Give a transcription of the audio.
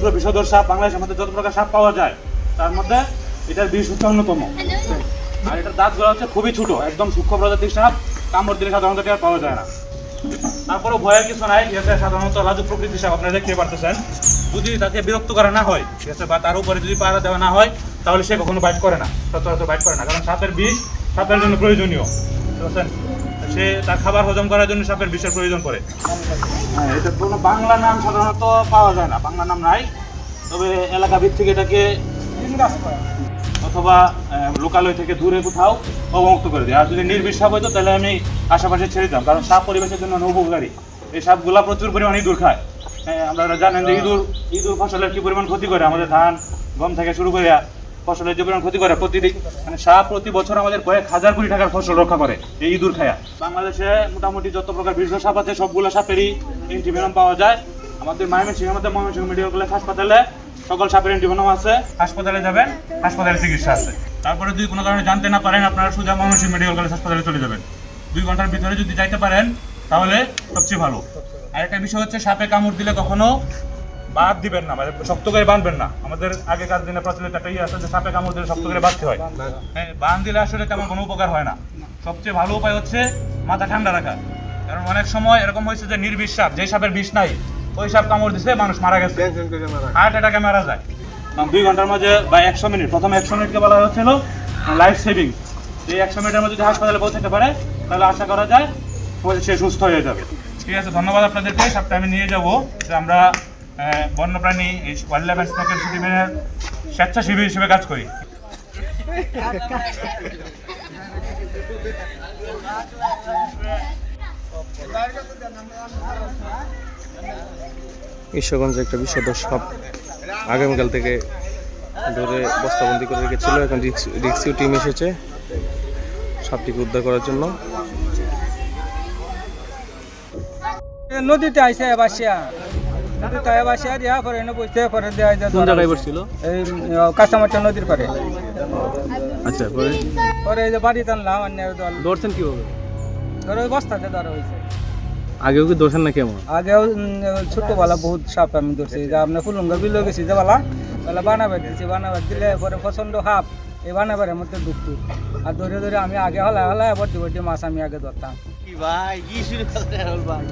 ক্ষুদ্র বিষধর সাপ বাংলাদেশের মধ্যে যত প্রকার সাপ পাওয়া যায় তার মধ্যে এটার বিষ হচ্ছে অন্যতম। আর এটার দাঁতগুলো হচ্ছে খুবই ছোট, একদম সূক্ষ্ম প্রজাতির সাপ, কামড় দিলে সাধারণত এটা আর পাওয়া যায় না। তারপরেও ভয়ের কিছু নাই, ঠিক আছে। সাধারণত লাজুক প্রকৃতির সাপ আপনারা দেখতে পারতেছেন, যদি তাকে বিরক্ত করা না হয়, ঠিক আছে, বা তার উপরে যদি পাহারা দেওয়া না হয়, তাহলে সে কখনো বাইট করে না, সচরাচর বাইট করে না। কারণ সাপের বিষ সাপের জন্য প্রয়োজনীয়, বুঝতে সে তার খাবার হজম করার জন্য সাপের বিষের প্রয়োজন পড়ে। হ্যাঁ, এটা কোনো বাংলা নাম সাধারণত পাওয়া যায় না, বাংলা নাম নাই। তবে এলাকা ভিত্তিক এটাকে অথবা লোকালয় থেকে দূরে কোথাও অবমুক্ত করে দিই। আর যদি নির্বিষ সাপ হইতো তাহলে আমি আশেপাশে ছেড়ে দিতাম, কারণ সাপ পরিবেশের জন্য উপকারী। এই সাপগুলা প্রচুর পরিমাণ ইঁদুর খায়। আপনারা জানেন যে ইঁদুর ফসলের কি পরিমাণ ক্ষতি করে, আমাদের ধান গম থেকে শুরু করে ফসলের যে পরিমাণ ক্ষতি করে প্রতিদিন, মানে সাপ প্রতি বছর আমাদের কয়েক হাজার কোটি টাকার ফসল রক্ষা করে এই ইঁদুর খায়া। বাংলাদেশে মোটামুটি যত প্রকার বিষ সাপ আছে সবগুলো সাপেরই অ্যান্টিভেনম পাওয়া যায়। আমাদের ময়মনসিংহের মধ্যে ময়মনসিংহ মেডিকেল কলেজ হাসপাতালে সকল সাপের অ্যান্টিভেনম আছে। হাসপাতালে যাবেন, হাসপাতালে চিকিৎসা আছে। তারপরে যদি কোনো কারণে জানতে না পারেন, আপনারা সোজা ময়মনসিংহ মেডিকেল কলেজ হাসপাতালে চলে যাবেন। 2 ঘন্টার ভিতরে যদি যাইতে পারেন তাহলে সবচেয়ে ভালো। আর একটা বিষয় হচ্ছে, সাপে কামড় দিলে কখনো বাদ দিবেন না, মানে শক্ত করে বাঁধবেন না। আমাদের আগেকার দিনে প্রচলিত একটা আছে যে সাপে কামড় দিলে শক্ত করে বাঁধতে হয়। হ্যাঁ, বাঁধ দিলে আসলে তেমন কোনো উপকার হয় না। সবচেয়ে ভালো উপায় হচ্ছে মাথা ঠান্ডা রাখা। কারণ অনেক সময় এরকম হয়েছে যে নির্বিষ সাপ, যে সাপের বিষ নাই, ওই সাপ কামড় দিছে, মানুষ মারা গেছে, হার্ট অ্যাটাকে মারা যায়। 2 ঘন্টার মাঝে বা 100 মিনিট, প্রথম 100 মিনিটকে বলা হচ্ছিল লাইফ সেভিং। এই 100 মিনিটের মধ্যে যদি হাসপাতালে পৌঁছাতে পারে তাহলে আশা করা যায় সে সুস্থ হয়ে যাবে। ঠিক আছে, ধন্যবাদ আপনাদেরকে। সাপটা আমি নিয়ে যাবো, আমরা বন্যপ্রাণী ওয়াইল্ড লাইফ টিমের স্বেচ্ছাসেবী হিসেবে কাজ করি। ঈশ্বরগঞ্জে একটা বিষধর সাপ আগামীকাল থেকে ধরে বস্তাবন্দি করে রেখেছিল। এখন রিক্সিউ টিম এসেছে সাপটিকে উদ্ধার করার জন্য। নদীতে আইসে বাসিয়া, নদীতে বাসিয়া দিয়া পরে এনে বসতে পরে দেয়া যায়। কোন জায়গায় পড়ছিল? এই কাঁচামাটা নদীর পারে। আচ্ছা, পরে পরে এই যে বাড়ি টানলাম, অন্য দল ধরছেন কিভাবে? ধরো বস্তাতে ধরা হয়েছে। আগেও কি ধরছেন না? কেমন আগেও ছোটবেলা বহুত সাপ আমি ধরছি, যে আপনার ফুলঙ্গা বিল গেছি যে বেলা বানাবার দিচ্ছি, বানাবার দিলে পরে প্রচন্ড সাপ এই বানাবারের মধ্যে ঢুকতো। আর ধরে ধরে আমি আগে হলায় হলায় বড্ডি বড্ডি মাছ আমি আগে ধরতাম। ভাই কি শুরু ভাই